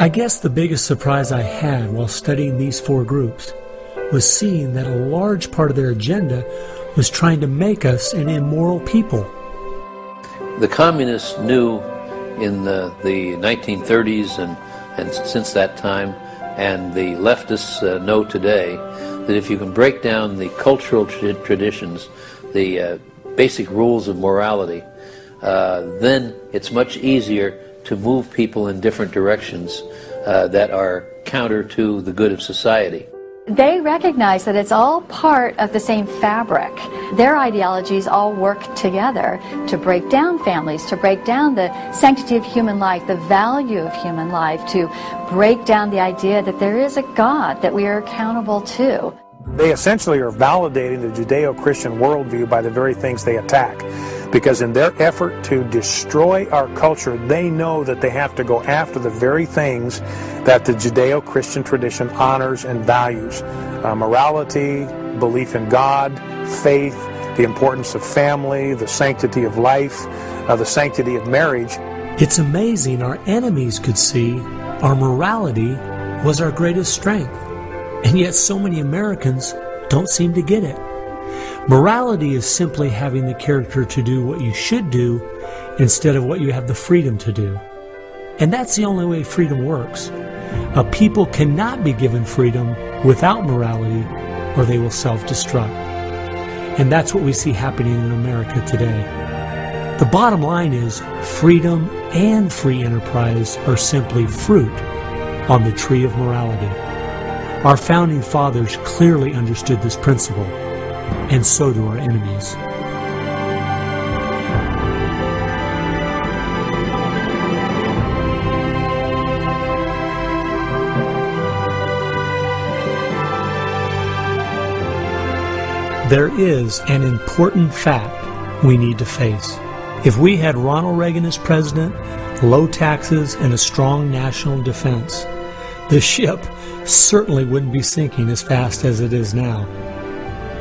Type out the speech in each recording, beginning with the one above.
I guess the biggest surprise I had while studying these four groups was seeing that a large part of their agenda was trying to make us an immoral people. The communists knew in the 1930s and since that time, and the leftists know today, that if you can break down the cultural traditions, the basic rules of morality, then it's much easier to move people in different directions that are counter to the good of society. They recognize that it's all part of the same fabric. Their ideologies all work together to break down families, to break down the sanctity of human life, the value of human life, to break down the idea that there is a God that we are accountable to. They essentially are validating the Judeo-Christian worldview by the very things they attack. Because in their effort to destroy our culture, they know that they have to go after the very things that the Judeo-Christian tradition honors and values. Morality, belief in God, faith, the importance of family, the sanctity of life, the sanctity of marriage. It's amazing our enemies could see our morality was our greatest strength. And yet so many Americans don't seem to get it. Morality is simply having the character to do what you should do instead of what you have the freedom to do. And that's the only way freedom works. A people cannot be given freedom without morality, or they will self-destruct. And that's what we see happening in America today. The bottom line is freedom and free enterprise are simply fruit on the tree of morality. Our founding fathers clearly understood this principle, and so do our enemies. There is an important fact we need to face. If we had Ronald Reagan as president, low taxes, and a strong national defense, the ship certainly wouldn't be sinking as fast as it is now.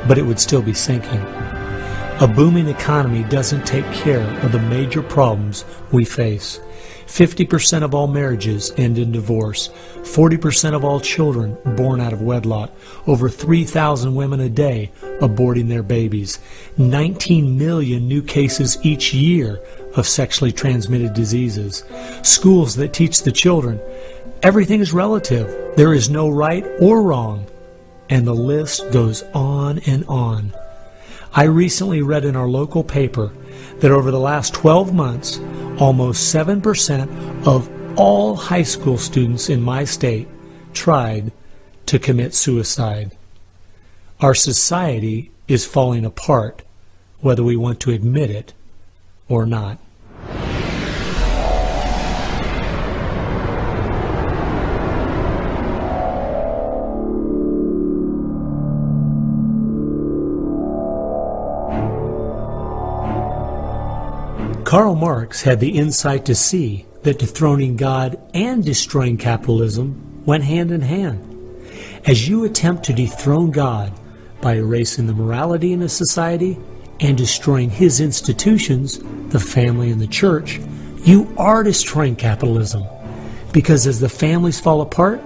But it would still be sinking. A booming economy doesn't take care of the major problems we face. 50% of all marriages end in divorce. 40% of all children born out of wedlock. Over 3,000 women a day aborting their babies. 19 million new cases each year of sexually transmitted diseases. Schools that teach the children everything is relative. There is no right or wrong. And the list goes on and on. I recently read in our local paper that over the last 12 months, almost 7% of all high school students in my state tried to commit suicide. Our society is falling apart, whether we want to admit it or not. Karl Marx had the insight to see that dethroning God and destroying capitalism went hand in hand. As you attempt to dethrone God by erasing the morality in a society and destroying his institutions, the family and the church, you are destroying capitalism. Because as the families fall apart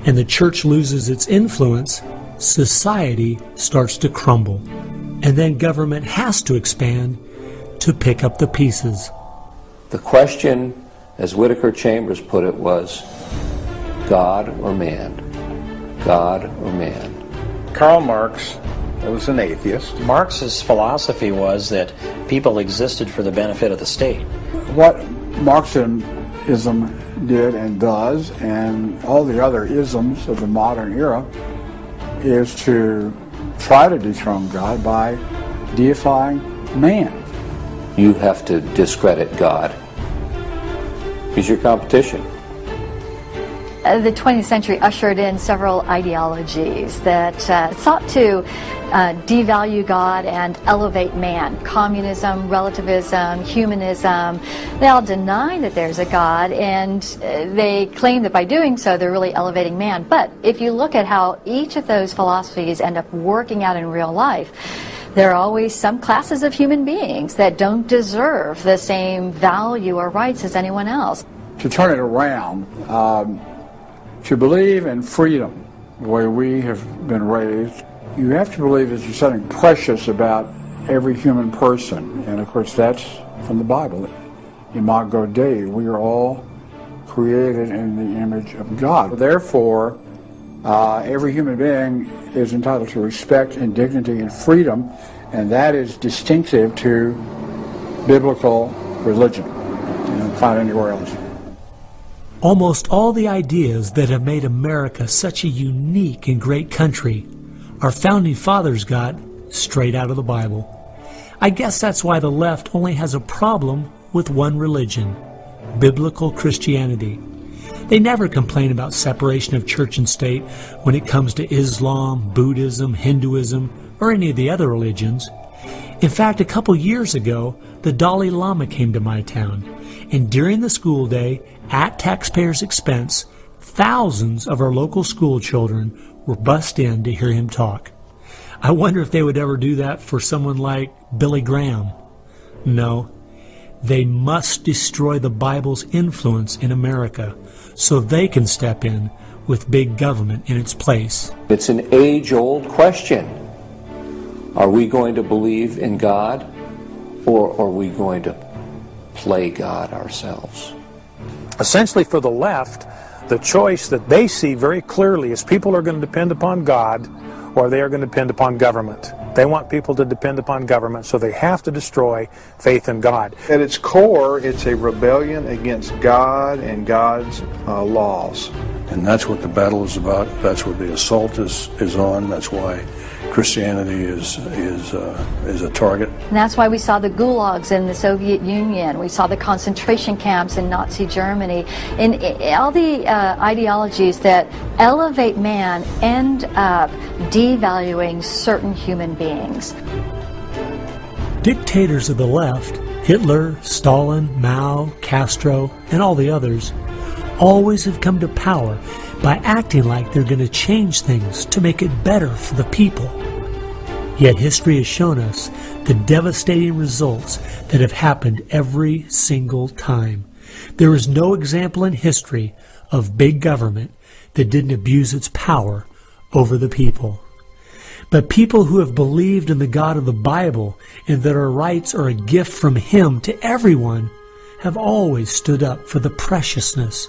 and the church loses its influence, society starts to crumble. And then government has to expand to pick up the pieces. The question, as Whittaker Chambers put it, was God or man? God or man? Karl Marx was an atheist. Marx's philosophy was that people existed for the benefit of the state. What Marxism did and does, and all the other isms of the modern era, is to try to dethrone God by deifying man. You have to discredit God. He's your competition. The 20th century ushered in several ideologies that sought to devalue God and elevate man. Communism, relativism, humanism. They all deny that there's a God, and they claim that by doing so they're really elevating man. But if you look at how each of those philosophies end up working out in real life, there are always some classes of human beings that don't deserve the same value or rights as anyone else. To turn it around, To believe in freedom, the way we have been raised, you have to believe that there's something precious about every human person. And of course that's from the Bible. Imago Dei, we are all created in the image of God. Therefore, every human being is entitled to respect and dignity and freedom, and that is distinctive to biblical religion. You don't find anywhere else. Almost all the ideas that have made America such a unique and great country our founding fathers got straight out of the Bible. I guess that's why the left only has a problem with one religion, biblical Christianity. They never complain about separation of church and state when it comes to Islam, Buddhism, Hinduism, or any of the other religions. In fact, a couple years ago, the Dalai Lama came to my town, and during the school day, at taxpayers' expense, thousands of our local school children were bussed in to hear him talk. I wonder if they would ever do that for someone like Billy Graham. No, they must destroy the Bible's influence in America so they can step in with big government in its place. It's an age-old question. Are we going to believe in God, or are we going to play God ourselves? Essentially, for the left, the choice that they see very clearly is people are going to depend upon God or they are going to depend upon government. They want people to depend upon government, so they have to destroy faith in God. At its core, it's a rebellion against God and God's laws. And that's what the battle is about. That's what the assault is on. That's why Christianity is a target. And that's why we saw the gulags in the Soviet Union. We saw the concentration camps in Nazi Germany. And all the ideologies that elevate man end up devaluing certain human beings. Dictators of the left, Hitler, Stalin, Mao, Castro, and all the others, always have come to power by acting like they're going to change things to make it better for the people. Yet history has shown us the devastating results that have happened every single time. There is no example in history of big government that didn't abuse its power over the people. But people who have believed in the God of the Bible and that our rights are a gift from Him to everyone have always stood up for the preciousness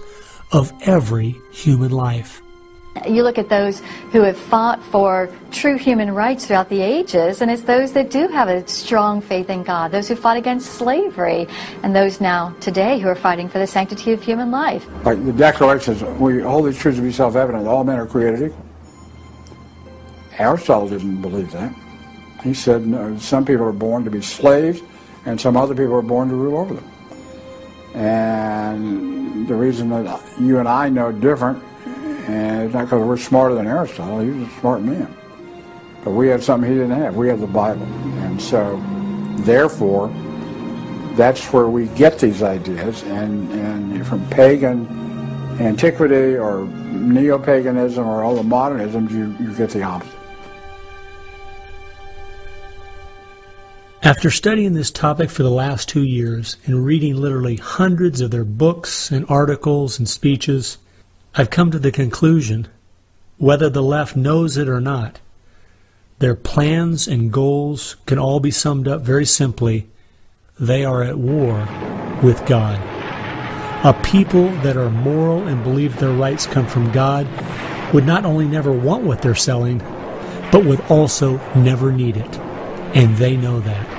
of every human life. You look at those who have fought for true human rights throughout the ages, and it's those that do have a strong faith in God, those who fought against slavery, and those now today who are fighting for the sanctity of human life. Like the Declaration says, we hold these truths to be self-evident, all men are created equal. Aristotle didn't believe that. He said some people are born to be slaves, and some other people are born to rule over them. And the reason that you and I know different, and it's not because we're smarter than Aristotle, he was a smart man. But we have something he didn't have. We have the Bible. And so, therefore, that's where we get these ideas. And from pagan antiquity or neo-paganism or all the modernisms, you get the opposite. After studying this topic for the last 2 years and reading literally hundreds of their books and articles and speeches, I've come to the conclusion, whether the left knows it or not, their plans and goals can all be summed up very simply: they are at war with God. A people that are moral and believe their rights come from God would not only never want what they're selling, but would also never need it. And they know that.